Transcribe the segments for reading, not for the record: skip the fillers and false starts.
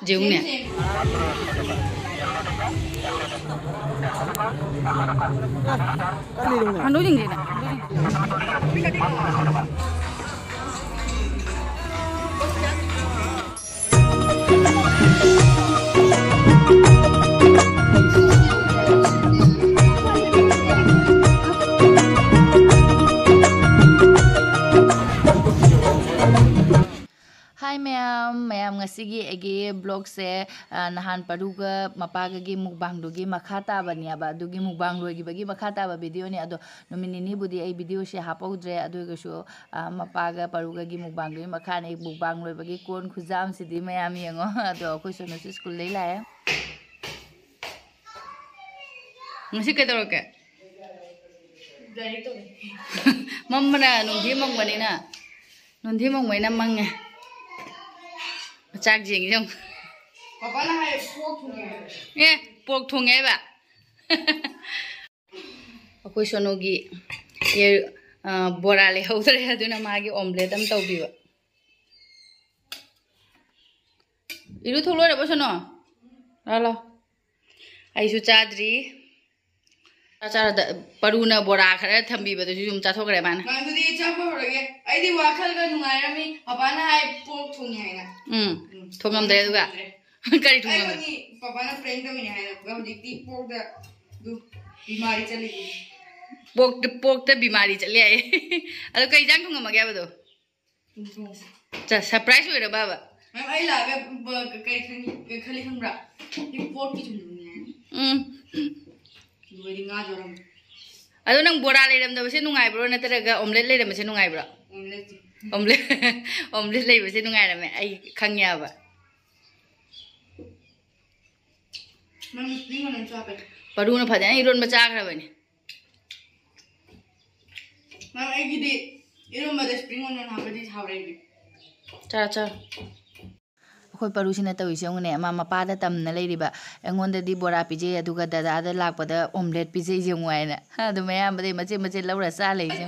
जेउने anu ding dina Hi ma'am ngasigi egi blog se nahan paruga mapaga gi mukbang dugi makhata bani aba dugi mukbang logi bagi makhata ba video ni ado nominini budi ai video se hapaudre ado gasu mapaga paruga gi mukbang dugi makhane mukbang loi bagi kon khujam sidi ma'am yengo ado khoi sono school lei lae ngasi kedoroke dari to mamna nungthi mangwani na nungthi mangwai na mangne Chak jing jong. Papa na hai pork thong hai. Yeah, pork thong hai ba. Akoi sonogi ye bora le hodre aduna magi omelette am tawbi ba. Iru tholo re ba sono. Ala. Ai su chadri. Achara da paruna bora khare thambi ba du jum cha thokre ba na. Ma du di cha ko rage. Ai di wa khal ga nungai rami papa na hai pork thong hai na. Thongam dre duga. Kari thongam. Ai papa na prank da mine hai na. Ga hojik ti pork da du bimari chali. Pork da bimari chali ai. Ado kai jang thongam ga ba do. Cha surprise hoira ba ba. Ma'am ai la ga kai khali khambra. Ti pork ki thong ni. Aduh nang bora leram da bese nungai bro na teraga omelette leram bese nungai bro omelette lei bese nungai rame ai khangya ba man spring on cha pe paru na phada iron ba cha khra bani man ai gi de iron ba de spring on na ba di chawre gi cha Khoi parusina tawise ngone ama mapada tamna leiriba engonda di bora pije aduga dada da lakpada omelette pije jengwaina adu mayam bade mache laura sa leise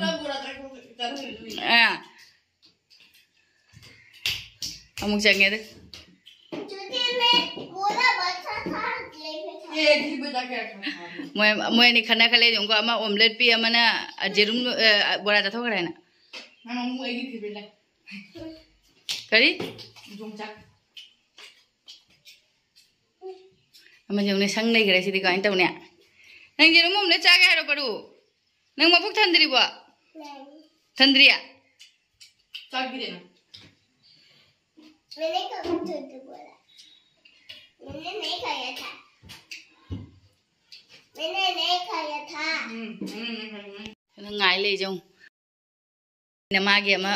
amuk jange de moy ni khana khale jongko ama omelette pi amana jerum bora ta thokra na nanu egi thibela kari jongchak Ama jong ne sang nei gare sidi kain tawne nang jerum mum le chage haro paru nang mapuk thandri ba thandriya chak gi dena मैंने कब झूठ बोला मैंने नहीं खाया था मैंने नहीं खाया था ngai le jong na ma ge ma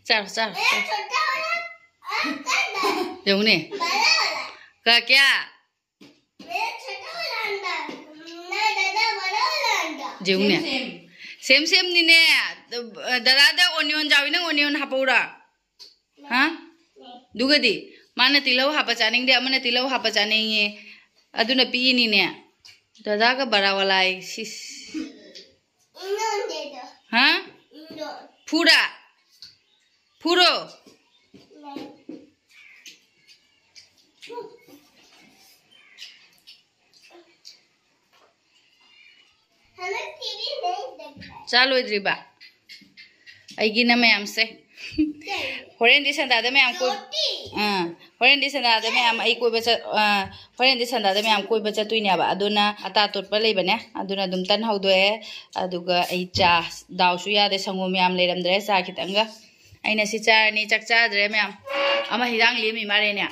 char jong ne का क्या मेरा छोटा वाला अंडा ना दादा बड़ा वाला अंडा जेउने सेम नि ने दादा दा ओनियन जावी न ओनियन हापौरा हा दुगदी माने तिलौ हापा चानिंग दे अमने तिलौ हापा चानिंगे अदुना पी नि ने दादा का बड़ा वाला है सिस इंडोन दे दो हां इंडोन पूरा पूरो चलो इधरिबा आइगी ना मैम से होरेन दि संदा दे मैम को होरेन दि संदा दे मैम आई कोइ बचा होरेन दि संदा दे मैम कोइ बचा तुइना बा अदुना अता तोटपा लेबने अदुना दुम तन हौदोए अदुगा आई चा दावसु यादे संगो मैम लेरमद्रे चा खितंगा आइना सि चारनी चक चाद्रे मैम अमा हिरांग लेमि मारेने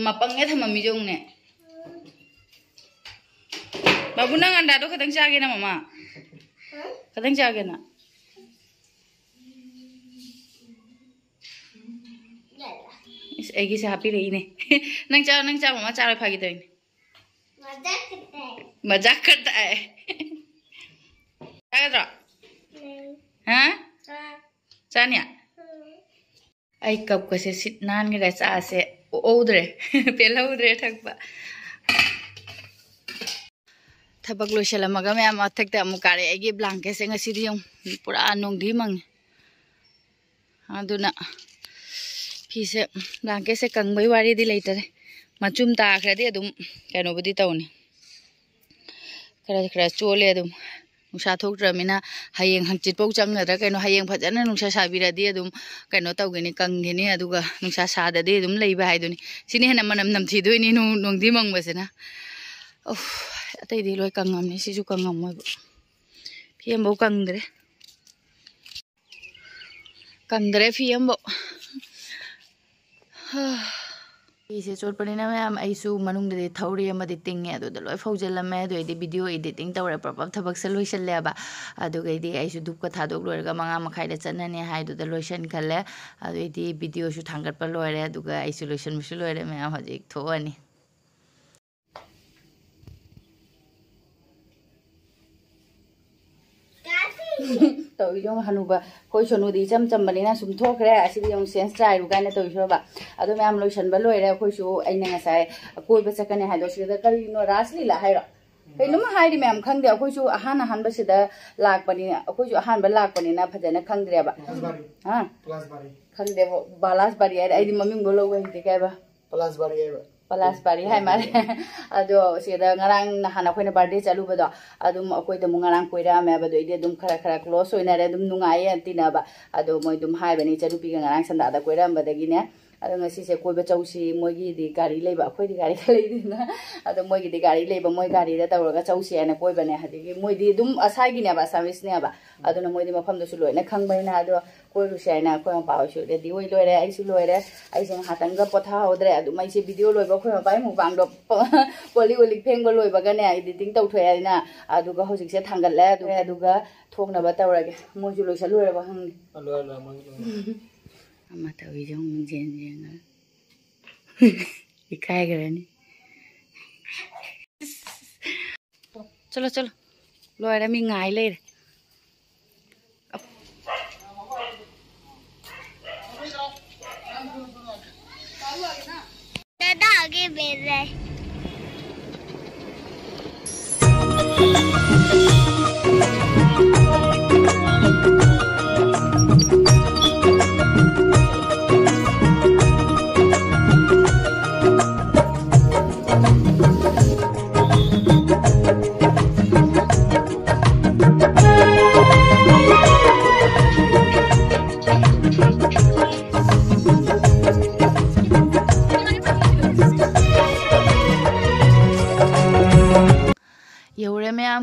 मपंगे थममी जोंगने Babu nang anda do kadang chage na mama. Kadang chage na. Is egi se happy rei ne. Nang cha mama cha phagi doi. Mazak karta hai. Chage dro. Ha? Chanya. Ai kap ko se sit nan ge cha se oudre. Pela oudre thakba. Thabak loisalamaga ma'am अथकते अमुकारे एगी blanket से ngasi di yung pura anong di mang aduna ꯐꯤꯁꯦ ꯕ꯭ꯂꯥꯡꯀꯦꯠꯁꯦ ꯀꯪꯕꯩ ꯋꯥꯔꯤꯗꯤ ꯂꯩꯇꯔꯦ ꯃꯆꯨꯝ ꯇꯥꯈ꯭ꯔꯗꯤ ꯑꯗꯨꯝ ꯀꯩꯅꯣꯕꯨꯗꯤ ꯇꯧꯅꯤ ꯈꯔ ꯆꯣꯜꯂꯦ ꯑꯗꯨꯝ ꯅꯨꯡꯁꯥ ꯊꯣꯛꯇ꯭ꯔꯕꯅꯤꯅ ꯍꯌꯦꯡ ꯍꯪꯆꯤꯠꯐꯥꯎ ꯆꯪꯒꯗ꯭ꯔꯥ ꯀꯩꯅꯣ ꯍꯌꯦꯡ ꯐꯖꯅ ꯅꯨꯡꯁꯥ ꯁꯥꯕꯤꯔꯗꯤ ꯑꯗꯨꯝ ꯀꯩꯅꯣ ꯇꯧꯒꯅꯤ ꯀꯪꯒꯅꯤ ꯑꯗꯨꯒ ꯅꯨꯡꯁꯥ ꯁꯥꯗꯗꯤ ꯑꯗꯨꯝ ꯂꯩꯕ ꯍꯥꯏꯗꯨꯅꯤ ꯁꯤꯅ ꯍꯦꯟꯅ ꯃꯅꯝ ꯅꯝꯊꯤꯗꯣꯏꯅꯤ ꯅꯣꯡꯗꯤ ꯃꯪꯕꯁꯤꯅ ꯑꯇꯩꯗꯤ ꯂꯣꯏ ꯀꯪꯉꯝꯅꯤ ꯁꯤꯁꯨ ꯀꯪꯉꯝꯃꯣꯏꯕ ꯐꯤ ꯑꯃꯐꯥꯎ ꯀꯪꯗ꯭ꯔꯦ ꯐꯤ ꯑꯃꯐꯥꯎ ꯐꯤꯁꯦ ꯆꯣꯠꯄꯅꯤꯅ ꯃꯌꯥꯝ ꯑꯩꯁꯨ ꯃꯅꯨꯡꯗꯗꯤ ꯊꯧꯔꯤ ꯑꯃꯗꯤ ꯇꯤꯡꯉꯦ ꯑꯗꯨꯗ ꯂꯣꯏ ꯐꯧꯖꯤꯜꯂꯝꯃꯦ ꯑꯗꯨꯏꯗꯤ ꯚꯤꯗꯤꯑꯣ ꯏꯗꯤꯇꯤꯡ ꯇꯧꯔꯦ ꯄ꯭ꯔꯣꯄꯔ ꯊꯕꯛꯁꯦ ꯂꯣꯏꯁꯤꯜꯂꯦꯕ ꯑꯗꯨꯒꯩꯗꯤ ꯑꯩꯁꯨ ꯙꯨꯞꯀ ꯊꯥꯗꯣꯛ ꯂꯣꯏꯔꯒ 5:30ꯗ ꯆꯠꯅꯅꯤ ꯍꯥꯏꯗꯨꯗ ꯂꯣꯏꯁꯤꯟꯈꯜꯂꯦ ꯑꯗꯨꯏꯗꯤ ꯚꯤꯗꯤꯑꯣꯁꯨ ꯊꯥꯡꯒꯠꯄ ꯂꯣꯏꯔꯦ ꯑꯗꯨꯒ ꯑꯩꯁꯨ ꯂꯣꯏꯁꯤꯟꯕꯁꯨ ꯂꯣꯏꯔꯦ ꯃꯌꯥꯝ ꯍꯧꯖꯤꯛ ꯊꯣꯛꯑꯅꯤ tàu yung hanu ba koi sonu di cham cham bani na sum thok re asi yung sense trai ru kai na tàu so ba ado me am lotion ba loi re koi su ai na sai koi ba sakane ha do si da kari no rasli la hai ra kai no ma hai di me am khang de koi su han ba si da lak bani koi su han ba lak bani na phajana khang de ba ha plus bari khang de balas bari ai di maming go lo wai de kai ba plus bari ai ba Palas bari hai mare ado sida ngarang nahana khoina birthday chalu bado adum akoi dum ngarang koira me bado ide dum khara close hoina re dum nungai antina ba ado moi dum hai bani chalu pi ngarang sanda da koira ambadagi ne ado ngasi se koi ba chausi moi gi di gari leiba akoi di gari khalei dina ado moi gi di gari leiba moi gari da tawraga chausi ana koi bane hadi moi di dum asai gi ne ba service ne ba ado na moi di mafam da su loina khangbai na ado koi ru sai na koi pa su de di oi loire ai su loire ai sing hatang ga potha hodre adu mai se video loiba koi ma pai mu bang do poli oli pheng ba loiba ga ne editing tau thoi ai na adu ga hojik se thangal le adu ga thokna ba tawrage moi ju loi sa loire ba hang lo moi ama tawi jong jen ikai garani chalo chalo loira mi ngai le दादा आगे भेज रहा है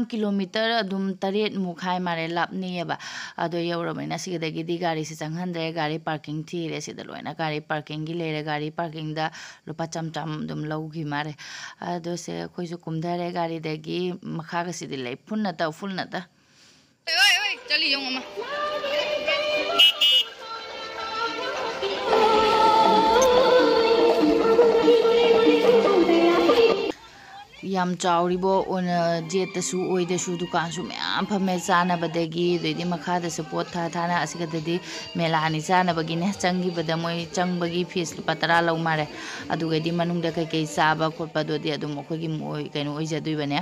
kilometer adum 8 mukhai mare lapni ba ado yawramina sigdagi di gari se changhandre gari parking thire sida loina gari parking gi lere gari parking da lupa cham dum lawgi mare ado se koi su kumdare gari dagi makha ga sidi lei phunna ta oi chali yong ma yam chawribo on jet su oi de su dukan su myam phame chana badagi de makha da support thana asiga de melani chana bagi ne changi bada moi changbagi fees patara law mare aduga di manung da kai chaba khotpa do di adum khoi gi moi kaino oi jadui bane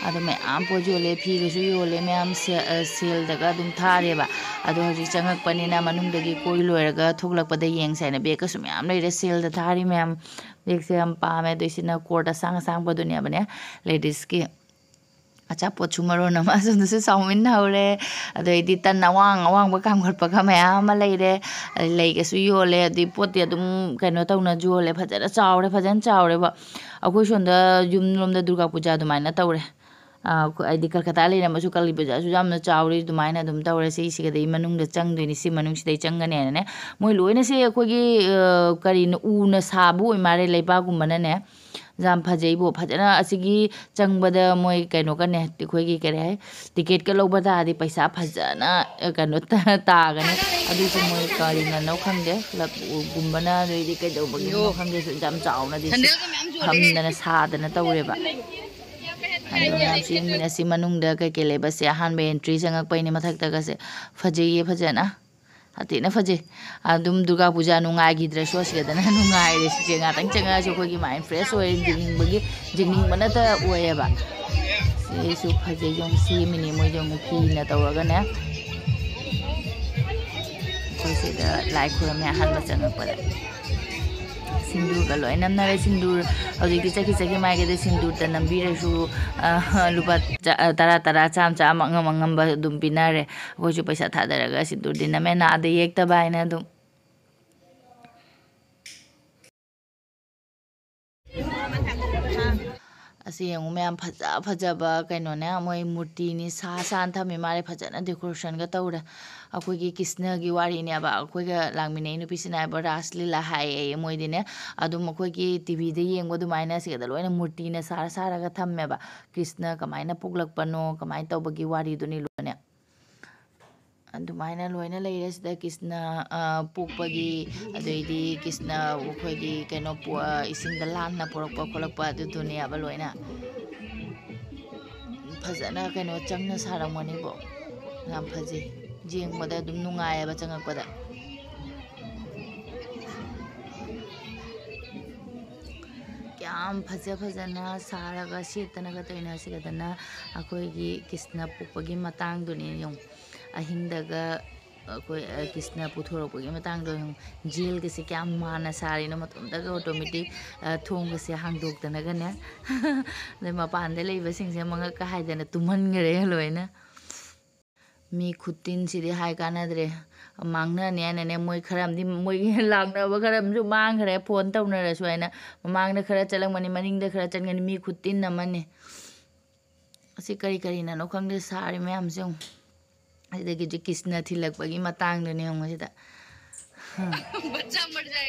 adu me am pojole phi ga su yole me am sel daga dum thare ba adu hoji changak panina manung dagi koi loiraga thoklak pada yeng saina be ka su me am leire sel da thari me am देखसे हम पामे तो इसी ना Carta सांग बदुनिया बने ladies की अच्छा पोचुमरो नमा सुनसे chow mein हाउरे अदो इदि तन अवांग बकाम खरपा का मयाम लेरे लेके सु योले अदि पोति अदुम कनो तौना जोले फजरा चावरे बा अखोय सोंदा युमलोमदा दुर्गा पूजा दुमाइना तौरे आइदि कलकत्ता लेना मसु कली पूजा सु जामना चावरे दुमाइना दुम तौरे सिगदे मनुंग द चंगदोइनि सि मनुंग सिदai चंगने ने मोय लोइना से अखोगी करिन उना साबु इमारे लेबा गुमना ने जाम फजेबो फजना असिगी चंगबदा मोय कनो कने तिखोगी करे है टिकट के लोबदा आदि पैसा फजना कनो तागने अदु से मोय करिना नौ खंगदे लब गुमना रेदि के दो बगी नौ खंगदे सु जाम चावना दि हमदना सादना तौरेबा si manung da kai kele ba se han be entry sangak pai ni mathak ta ga se faje fajana ati na faje adum durga puja nu ngai gi dress was ga na nu ngai re se nga tang changa so ko gi mind fresh oi jingning bana ta oi ba se su faje jong si mini mo jong ki na ta wa ga na so ꯑꯁꯤꯗ ꯂꯥꯏ ꯈꯨꯔꯝꯃꯦ ꯑꯍꯥꯟꯕ ꯆꯪꯉꯛꯄꯗ ꯁꯤꯡꯗꯨꯔꯒ ꯂꯣꯏ ꯅꯝꯅꯔꯦ ꯁꯤꯡꯗꯨꯔ ꯍꯧꯖꯤꯛꯇꯤ ꯆꯠꯈꯤ ꯃꯥꯏꯒꯤꯗ ꯁꯤꯡꯗꯨꯔꯇ ꯅꯝꯕꯤꯔꯁꯨ ꯂꯨꯄꯥ 10 ꯆꯥꯝꯃ ꯑꯉꯝꯕ ꯑꯗꯨꯝ ꯄꯤꯅꯔꯦ ꯑꯩꯈꯣꯏꯁꯨ ꯄꯩꯁꯥ ꯊꯥꯗꯔꯒ ꯁꯤꯡꯗꯨꯔꯗꯤ ꯅꯝꯃꯦ ꯅꯥꯗ ꯌꯦꯛꯇꯕ ꯍꯥꯏꯅ ꯑꯗꯨꯝ ꯑꯁꯤ ꯌꯦꯡꯉꯨ ꯃꯌꯥꯝ ꯐꯖꯕ ꯀꯩꯅꯣꯅꯦ ꯃꯣꯏ ꯃꯨꯔꯇꯤꯅꯤ ꯁꯥꯅ ꯊꯝꯃꯤ ꯃꯥꯜꯂꯦ ꯐꯖꯅ ꯗꯦꯀꯣꯔꯦꯁꯟꯒ ꯇꯧꯔꯦ ꯑꯩꯈꯣꯏꯒꯤ ꯀ꯭ꯔꯤꯁꯅꯒꯤ ꯋꯥꯔꯤꯅꯦꯕ ꯑꯩꯈꯣꯏꯒ ꯂꯥꯛꯃꯤꯟꯅꯩ ꯅꯨꯄꯤꯁꯤꯅ ꯍꯥꯏꯕ ꯔꯥꯁ ꯂꯤꯂꯥ ꯍꯥꯏꯌꯦ ꯃꯣꯏꯗꯤꯅꯦ ꯑꯗꯨꯝ ꯑꯩꯈꯣꯏꯒꯤ ꯇꯤꯚꯤꯗ ꯌꯦꯡꯕ ꯑꯗꯨꯃꯥꯏꯅ ꯁꯤꯗ ꯂꯣꯏꯅ ꯃꯨꯔꯇꯤꯅ ꯁꯥꯔꯒ ꯊꯝꯃꯦꯕ ꯀ꯭ꯔꯤꯁꯅ ꯀꯃꯥꯏꯅ ꯄꯣꯛꯂꯛꯄꯅꯣ ꯀꯃꯥꯏꯅ ꯇꯧꯕꯒꯤ ꯋꯥꯔꯤꯗꯨꯅꯤ ꯂꯣꯏꯅ ꯑꯗꯨꯃꯥꯏꯅ ꯂꯣꯏꯅ ꯂꯩꯔꯦ ꯁꯤꯗ ꯀ꯭ꯔꯤꯁꯅ ꯄꯣꯛꯄꯒꯤ ꯑꯗꯩꯗꯤ ꯀ꯭ꯔꯤꯁꯅ ꯑꯩꯈꯣꯏꯒꯤ ꯀꯩꯅꯣ ꯏꯁꯤꯡꯗ ꯂꯥꯟꯅ ꯄꯣꯔꯛꯄ ꯈꯣꯠꯂꯛꯄ ꯑꯗꯨꯗꯨꯅꯦꯕ ꯂꯣꯏꯅ ꯐꯖꯅ ꯀꯩꯅꯣ ꯆꯪꯅ ꯁꯥꯔꯝꯒꯅꯤꯕꯣ ꯌꯥꯝ ꯐꯖꯩ ꯌꯦꯡꯕꯗ ꯑꯗꯨꯝ ꯅꯨꯡꯉꯥꯏꯌꯦꯕ ꯆꯪꯉꯛꯄꯗ ꯌꯥꯝ ꯐꯖꯅ ꯁꯥꯔꯒ ꯁꯦꯠꯇꯅꯒ ꯇꯧꯏꯅ ꯁꯤꯗꯅ ꯑꯩꯈꯣꯏꯒꯤ ꯀ꯭ꯔꯤꯁꯅ ꯄꯣꯛꯄꯒꯤ ꯃꯇꯥꯡꯗꯨꯅꯤ ꯌꯦꯡꯉꯨ ꯑꯍꯤꯡꯗꯒ ꯑꯩꯈꯣꯏ ꯀ꯭ꯔꯤꯁꯅ ꯄꯨꯊꯣꯔꯛꯄꯒꯤ ꯃꯇꯥꯡꯗꯣ ꯖꯦꯜꯒꯁꯦ ꯀꯌꯥꯝ ꯃꯥꯟꯅ ꯁꯥꯔꯤꯅꯣ ꯃꯇꯣꯝꯇꯒ ꯑꯣꯇꯣꯃꯦꯇꯤꯛ ꯊꯣꯡꯒꯁꯦ ꯍꯥꯡꯗꯣꯛꯇꯅꯒꯅꯦ ꯑꯗꯩ ꯃꯄꯥꯟꯗ ꯂꯩꯕꯁꯤꯡꯁꯦ ꯃꯉꯛꯀ ꯍꯥꯏꯗꯅ ꯇꯨꯝꯍꯟꯈ꯭ꯔꯦ ꯂꯣꯏꯅ ꯃꯤ ꯈꯨꯇꯤꯟꯁꯤꯗꯤ ꯍꯥꯏ ꯀꯥꯟꯅꯗ꯭ꯔꯦ ꯃꯥꯡꯅꯅꯤ ꯍꯥꯏꯅꯅꯦ ꯃꯣꯏ ꯈꯔ ꯑꯃꯗꯤ ꯃꯣꯏꯒꯤ ꯂꯥꯛꯅꯕ ꯈꯔ ꯑꯃꯁꯨ ꯃꯥꯡꯈ꯭ꯔꯦ ꯐꯣꯟ ꯇꯧꯅꯔꯁꯨ ꯍꯥꯏꯅ ꯃꯃꯥꯡꯗ ꯈꯔ ꯆꯠꯂꯝꯒꯅꯤ ꯃꯅꯤꯡꯗ ꯈꯔ ꯆꯠꯒꯅꯤ ꯃꯤ ꯈꯨꯇꯤꯟ ꯑꯃꯅꯤ ꯑꯁꯤ ꯀꯔꯤꯅꯅꯣ ꯈꯪꯗꯦ ꯁꯥꯔꯤ ꯃꯌꯥꯝꯁꯦ ꯌꯦꯡꯉꯨ ꯑꯗꯒꯤ ꯀ꯭ꯔꯤꯁꯅ ꯊꯤꯜꯂꯛꯄꯒꯤ ꯃꯇꯥꯡꯗꯨꯅꯦ ꯌꯦꯡꯉꯨ ꯁꯤꯗ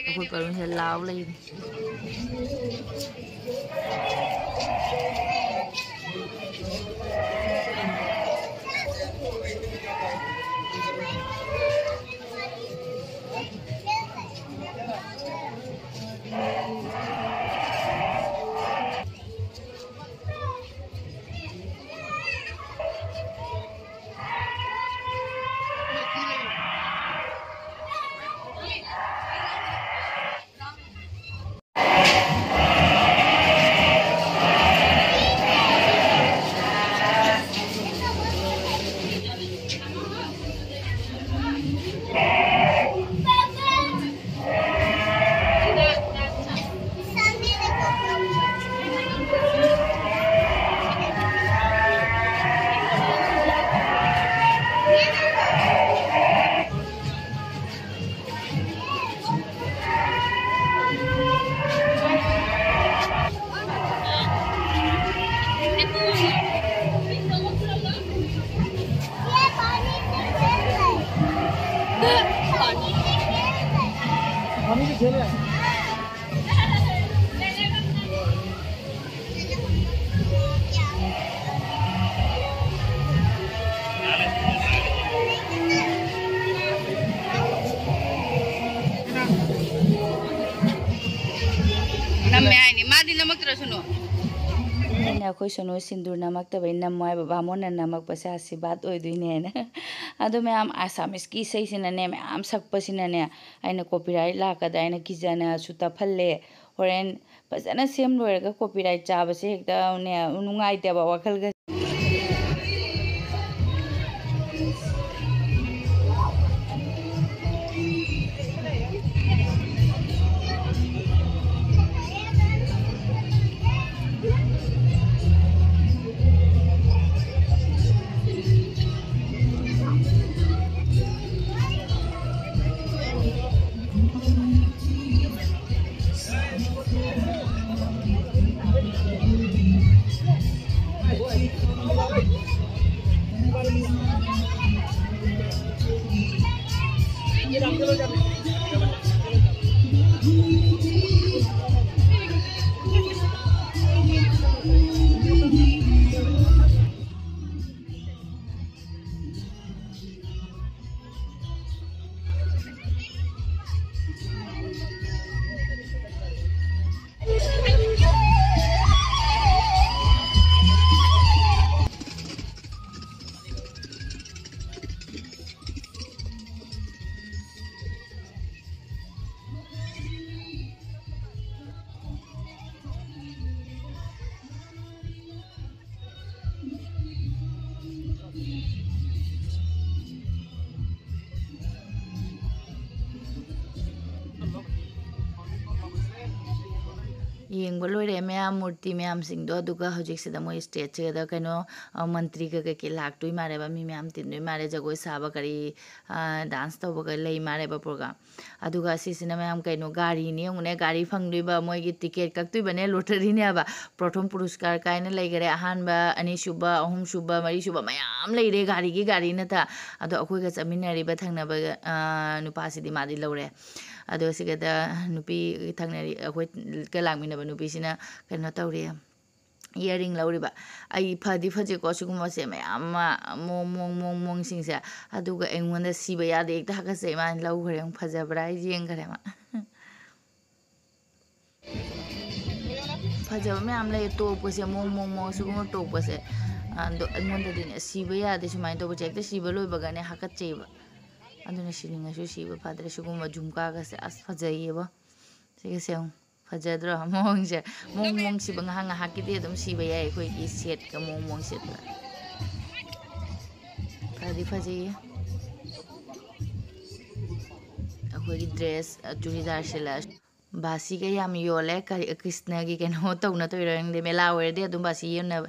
ꯑꯩꯈꯣꯏ ꯄꯔꯨꯟꯁꯦ ꯂꯥꯎ ꯂꯩꯔꯤ ꯑꯩꯈꯣꯏ ꯁꯣꯅꯣ ꯁꯤꯟꯗꯨꯔ ꯅꯝꯃꯛꯇꯕꯩ ꯅꯝꯃꯣ ꯍꯥꯏꯕ ꯕꯥꯃꯣꯟꯅ ꯅꯝꯃꯛꯄꯁꯦ ꯑꯁꯤꯕꯥꯠ ꯑꯣꯏꯗꯣꯏꯅꯦꯅ ꯑꯗꯣ ꯃꯌꯥꯝ ꯑꯁꯥꯃꯤꯁꯀꯤ ꯏꯁꯩꯁꯤꯅꯅꯦ ꯃꯌꯥꯝ ꯁꯛꯄꯁꯤꯅꯅꯦ ꯑꯩꯅ ꯀꯣꯄꯤꯔꯥꯏꯠ ꯂꯥꯛꯀꯗ꯭ꯔꯥ ꯍꯥꯏꯅ ꯀꯤꯖꯅꯁꯨ ꯇꯞꯍꯜꯂꯦ ꯍꯣꯔꯦꯟ ꯐꯖꯅ ꯁꯦꯝ ꯂꯣꯏꯔꯒ ꯀꯣꯄꯤꯔꯥꯏꯠ ꯆꯥꯕꯁꯦ ꯍꯦꯛꯇꯅꯦ ꯅꯨꯡꯉꯥꯏꯇꯦꯕ ꯋꯥꯈꯜꯒ yengba loire mya murti myam sing do duga hojik sida moi stage che da kaino mantri ka ke lak tui mare ba mi myam tin dui mare jagoi saba kari dance to ba lei mare ba program aduga si sina myam kaino gari ni ngune gari phang dui ba moi gi ticket kak tui bane lottery ne ba prothom puruskar kaina lei gare ahan ba ani shuba ahum shuba mari shuba mayam lei re gari na ta ado akoi ga chaminari ba thangna ba nupa si di madi lore ado sigada nupi thangnari akoi ka langmina ba nupi sina kano tawri earring lauri ba ai phadi phaje ko suguma se mayam mong sing se aduga engonda siba ya de ekta ka se man lau khare phaja brai jeng khare ma phaja mayam lai to ko se mong suguma to ko se ando engonda din siba ya de sumai to project siba loi ba gane hakat cheba aduna silinga su siba padre suguma jumka ka se as phajai ba sige se fajadra mong se mong si bang hanga hakide dum si ba yai khoi ki set ka mong set ba phadi phaji akhoi gi dress churidar sela basi ga yam yole ka krishna gi ken ho to na to rang de mela wer de dum basi yon na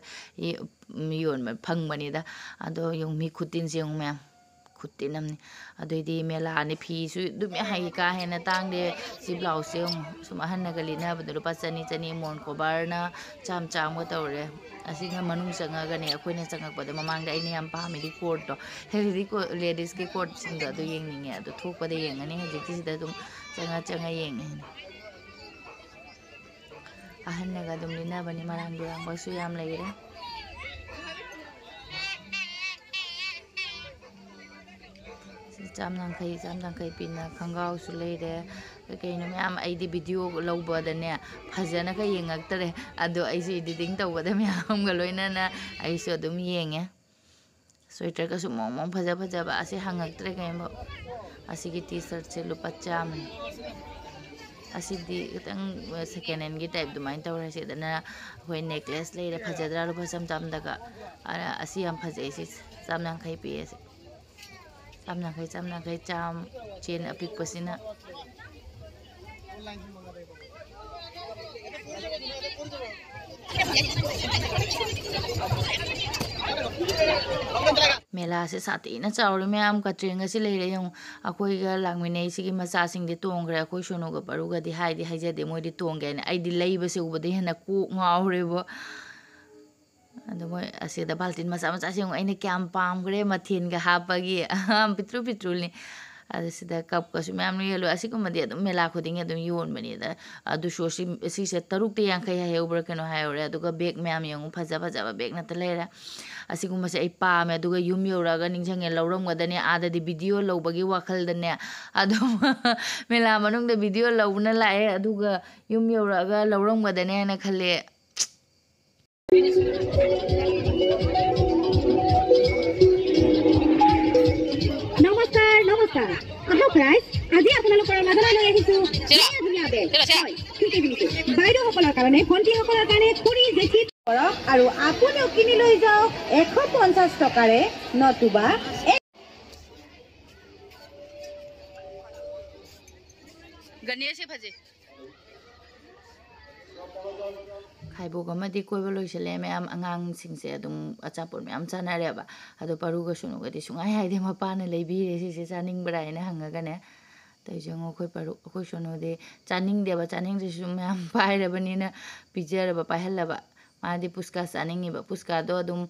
yon ma phang bani da ado yung mi khutin se yung me khutin namni adoi mela ni phi su dum hai ka hena tang de si blouse se sum ahan na gali na badu pa chani mon ko bar na cham ga tawre asinga manung sanga ga ne akhoi na changak pa de mamang da ini am pa mi di court to heri ko ladies ke court sing da do yeng ni ado thok pa de yeng ani hji ti da dum changa yeng ahan na ga dum lina bani marang durang ba su yam lai re jamnang kai pina khangau su leire kai no myam ai di video loba da ne phajana ka yengak tare ado ai si editing tawba da myam ga loina na ai so dum yenge sweater ka su mong phaja ba ase hangak tare kai ba asigi t-shirt se lupa cham asidi tang second hand gi type dumain tawra se dana hoi necklace leire phajadra lu phasam cham daga asi am phajai si jamnang kai pi ase samna kai cham chen apik pasina mela se sati na chawri myam ka tringa si leire yung akoi ga langmine si gi macha sing de tong gra akoi sono ga paru ga di haija de moi di tong ga ai di leiba se uba de hena ku ngawre bo ado moi asida baltin macha sing aine kyam pam gre mathin ga hapagi pitru ni ado sida kap ka su myam ni yelo asikum madi ado mela khoding ado yon bani da ado so si se taruk te yang khai ha ubra kano ha ore ado ga bag myam yang phaja ba bag na ta lera asikum ma se ai pa me ado ga yum yora ga ningjang e lawram ga dane ada di video lawbagi wakhal dane ado mela manung da video lawna lae ado ga yum yora ga lawram ga dane na khale নমস্কাৰ আহক ৰাইজ আজি আপোনালোকৰ মাজলৈ লৈ আহিছো ধুনীয়া বেগ ঠিকে দিছো বাইদেউসকলৰ কাৰণে ভণ্টিসকলৰ কাৰণে খুৰী জেঠি কৰক আৰু আপুনিও কিনি লৈ যাওক 150 টকাৰে নতুবা गणेश फजे खाइबोग अमदी कोइबो लोइसले मैम अंगांग सिंगसे अदुम अचापोट मैम चानारेबा अदो परुगा सुनुगदि सुंगाइ हाइदे मपाने लेबिरे सिसे चानिंग बराइने हंगागने तैजंगो खोइ परु खोइ सुनुदे चानिंग देबा चानिंग से मैम पाइरबनिना पिजरबा पाहलबा मादी पुस्का चानिंगिबा पुस्का दो अदुम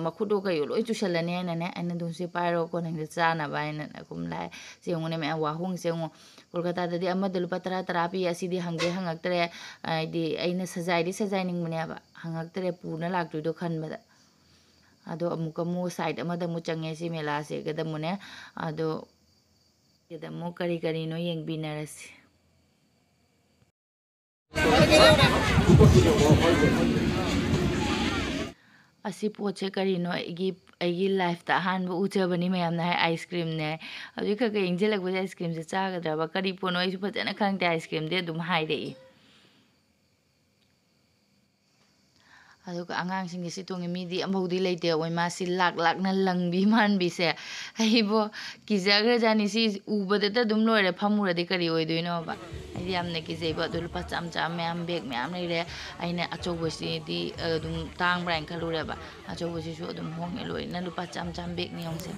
मखुदो कयो लोइ चुसलने आइनाने आइना दुमसे पाइरो कोनंग चानाबा आइना कुम लाइ सेंगोने मैम वाहुंग सेंगो कोलकाता ददी अमद लुपा 10 पी असिदी हंगे हंगक्तरे आइदी आइना सजाइनिंग मनेबा हंगक्तरे पूर्ण लाक्तुदो खनबदा अदो अमुकमु साइड अमदा मु चंगे सि मेला से गदमुने अदो गदमु करी नो येंगबिनारसि असी पोचे करीनो एगी लाइफ ता हानबो उचबनी मैम ना आइसक्रीम ने अभी खक इंजेलक बजे आइसक्रीम से चागद्राबा करी पोनो आइसु फजना खंगते आइसक्रीम दे दुम हाइरे अदुग आंगांग सिंग सि तोंगे मिदी अमौदी लेते ओइ मासि लाक ना लंगबी मानबी से आइबो किजागर जानी सि उबदे त दुम लोरे फमुरदे करी ओइदोइनो बा ꯑꯩꯗꯤ ꯌꯥꯝꯅ ꯀꯤꯖꯩꯕ ꯑꯗꯨ ꯂꯨꯄꯥ ꯆꯥꯝꯃ ꯃꯌꯥꯝ ꯕꯦꯒ ꯃꯌꯥꯝ ꯂꯩꯔꯦ ꯑꯩꯅ ꯑꯆꯧꯕꯁꯤꯗꯤ ꯑꯗꯨꯝ ꯇꯥꯡꯕ꯭ꯔꯥ ꯍꯥꯏꯅ ꯈꯜꯂꯨꯔꯦꯕ ꯑꯆꯧꯕꯁꯤꯁꯨ ꯑꯗꯨꯝ ꯍꯣꯡꯉꯦ ꯂꯣꯏꯅ ꯂꯨꯄꯥ ꯆꯥꯝꯃ ꯕꯦꯒꯅꯤ ꯌꯦꯡꯉꯨꯁꯦ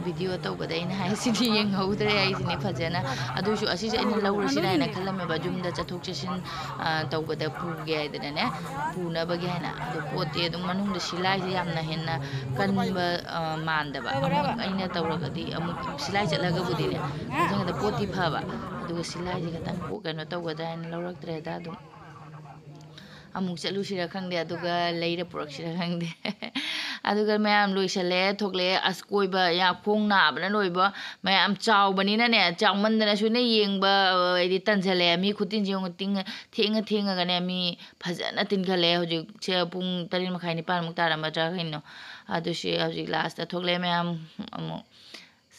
ꯚꯤꯗꯤꯑꯣ ꯇꯧꯕꯗ ꯑꯩꯅ ꯍꯥꯏꯁꯤꯗꯤ ꯌꯦꯡꯍꯧꯗ꯭ꯔꯦ ꯑꯩꯁꯤꯅꯤ ꯐꯖꯅ ꯑꯗꯨꯁꯨ ꯑꯁꯤꯁꯦ ꯑꯩꯅ ꯂꯧꯔꯁꯤꯔꯥ ꯍꯥꯏꯅ ꯈꯜꯂꯝꯃꯦꯕ ꯌꯨꯝꯗ ꯆꯠꯊꯣꯛ ꯆꯠꯁꯤꯟ ꯇꯧꯕꯗ ꯄꯨꯒꯦ ꯍꯥꯏꯗꯅꯅꯦ ꯄꯨꯅꯕꯒꯤ ꯍꯥꯏꯅ ꯑꯗꯣ ꯄꯣꯠꯇꯤ ꯑꯗꯨꯝ ꯃꯅꯨꯡꯗ ꯁꯤꯂꯥꯏꯁꯦ ꯌꯥꯝꯅ ꯍꯦꯟꯅ ꯀꯟꯕ ꯃꯥꯟꯗꯕ ꯑꯃꯨꯛ ꯑꯩꯅ ꯇꯧꯔꯒꯗꯤ ꯑꯃꯨꯛ ꯁꯤꯂꯥꯏ ꯆꯠꯂꯒꯕꯨꯗꯤꯅꯦ ꯂꯧꯁꯤꯟꯒꯗ ꯄꯣꯠꯇꯤ ꯐꯕ ꯑꯗꯨꯒ ꯁꯤꯂꯥꯏꯁꯦ ꯈꯤꯇꯪ ꯀꯩꯅꯣ ꯇꯧꯒꯗ꯭ꯔꯥ ꯍꯥꯏꯅ ꯂꯧꯔꯛꯇ꯭ꯔꯦꯗ ꯑꯗꯨꯝ ꯑꯃꯨꯛ ꯆꯠꯂꯨꯁꯤꯔꯥ ꯈꯪꯗꯦ ꯑꯗꯨꯒ ꯂꯩꯔ ꯄꯨꯔꯛꯁꯤꯔꯥ ꯈꯪꯗꯦ ꯑꯗꯨꯒ ꯃꯌꯥꯝ ꯂꯣꯏꯁꯜꯂꯦ ꯊꯣꯛꯂꯛꯑꯦ ꯑꯁ ꯀꯣꯏꯕ ꯈꯣꯡ ꯅꯥꯕꯅ ꯂꯣꯏꯕ ꯃꯌꯥꯝ ꯆꯥꯎꯕꯅꯤꯅꯅꯦ ꯆꯥꯎꯃꯟꯗꯅꯁꯨꯅꯦ ꯌꯦꯡꯕ ꯍꯥꯏꯗꯤ ꯇꯟꯁꯤꯜꯂꯛꯑꯦ ꯃꯤ ꯈꯨꯇꯤꯟꯁꯦ ꯌꯦꯡꯉꯨ ꯊꯦꯡꯉꯒꯅꯦ ꯃꯤ ꯐꯖꯅ ꯇꯤꯟꯈꯠꯂꯛꯑꯦ ꯍꯧꯖꯤꯛꯁꯦ ꯄꯨꯡ 8:30 9:00 ꯇꯥꯔꯝꯃꯗ꯭ꯔꯥ ꯀꯩꯅꯣ ꯑꯗꯨꯁꯤ ꯍꯧꯖꯤꯛ ꯂꯥꯁꯇ ꯊꯣꯛꯂꯛꯑꯦ ꯃꯌꯥꯝ ꯑꯃꯨꯛ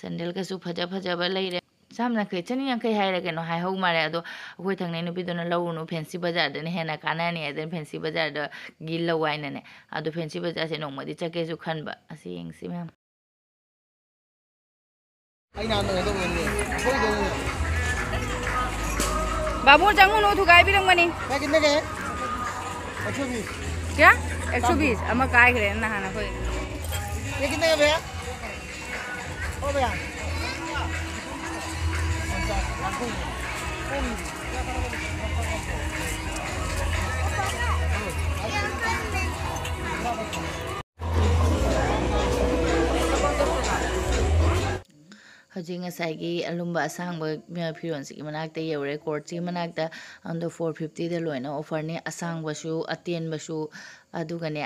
ꯁꯦꯟꯗꯜꯒꯁꯨ ꯐꯖꯕ ꯂꯩꯔꯦ ꯆꯥꯝꯌꯥꯡꯈꯩ 1,250 ꯍꯥꯏꯔ ꯀꯩꯅꯣ ꯍꯥꯏꯍꯧ ꯃꯥꯜꯂꯦ ꯑꯗꯣ ꯑꯩꯈꯣꯏ ꯊꯪꯅꯩ ꯅꯨꯄꯤꯗꯨꯅ ꯂꯧꯔꯨꯅꯨ ꯐꯦꯟꯁꯤ ꯕꯖꯥꯔꯗꯅ ꯍꯦꯟꯅ ꯀꯥꯟꯅꯅꯤ ꯍꯥꯏꯗꯅ ꯐꯦꯟꯁꯤ ꯕꯖꯥꯔꯗꯒꯤ ꯂꯧ ꯍꯥꯏꯅꯅꯦ ꯑꯗꯣ ꯐꯦꯟꯁꯤ ꯕꯖꯥꯔꯁꯦ ꯅꯣꯡꯃꯗꯤ ꯆꯠꯀꯦꯁꯨ ꯈꯟꯕ ꯑꯁꯤ ꯌꯦꯡꯁꯤ ꯃꯌꯥꯝ बाबू चंगुनु थुगाई बिरंगमनी क्या 120 अमा काय करे नहाना कोई ये कितने का भैया ओ भैया हजी ngसाई अलुम्बा असंग फिरोनसी मनाक्ता यौरे कोर्टसी मनाक्ता अंदो 450 लोइना ऑफर ने असंगबसु अतेनबसु अदुगने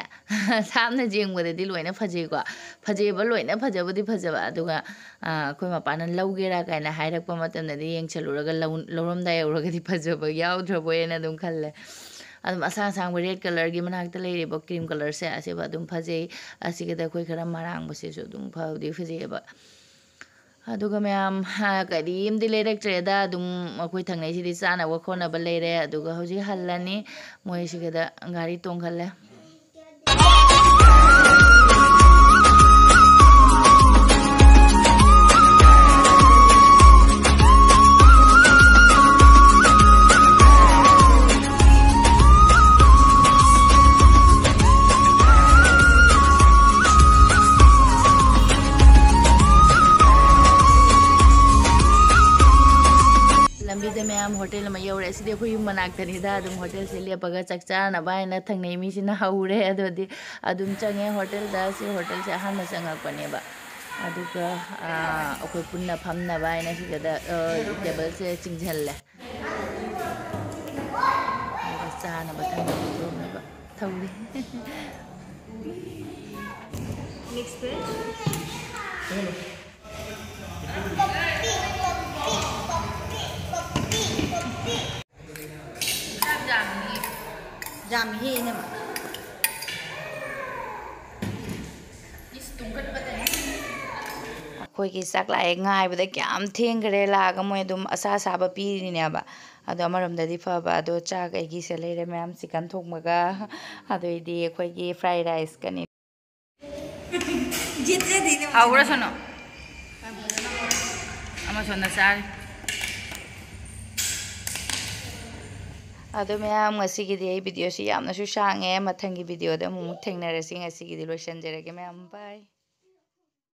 सामने जेंगबदि लोइना फजेको फजेब लोइना फजबदि फजबा अदुगा अखोय मपान लौगेरा कायना हाइरकपा मतमदि येंगछलुरगा लौरमदा यौरगदि फजबा याउद्रबोयना दुम खल्ले अदुम असंग रेड कलर की मनाक्ता लेरेबा क्रीम कलर से असेबा अदुम फजे असिगदा अखोय खरा मरांगबसेसु अदुम फवदि फजेबा अदुगा मैम करीमदी लेरक्ट्रेदा अदुम अखोय थंगनैसिदि चानाबा खोनाबा लेरे अदुगा हौजि हल्लनी मोयसिगदा गाड़ी तोंखल्ले होटेल में यौरे सिदे अखोय युम मनाक्तनिदा अदुम होटेल से लेपगा चकचाना बायना थंगनै मिसिना हौरे अदोदि अदुम चंगे होटेल दा से होटेल से हाना चंगकपनेबा अदुगा अखोय पुन्ना फमना बायना सिगदा टेबल से चिंझल्ले चाना बथंग जोनबा थौरी नेक्स्ट पे जामी है ना इस तुंगट पता है अखोय की साकलाए गायबदा क्याम थेंगरे लागा मोय दुम असा साबा पीरिनेबा अदो अमरमददि फबा अदो चा कईगी से लेरे मैम चिकन थोंगमगा अदोइदि अखोय की फ्राई राइस कनी जितरे दिने हाउरा सनो अमा सोना सार अदो मैम ngasiगidi भिडियो से यामनासु सांगे मथंगी भिडियो दा मु थेंगनरसि ngasiगidi लोइसनजरगे मैम बाय।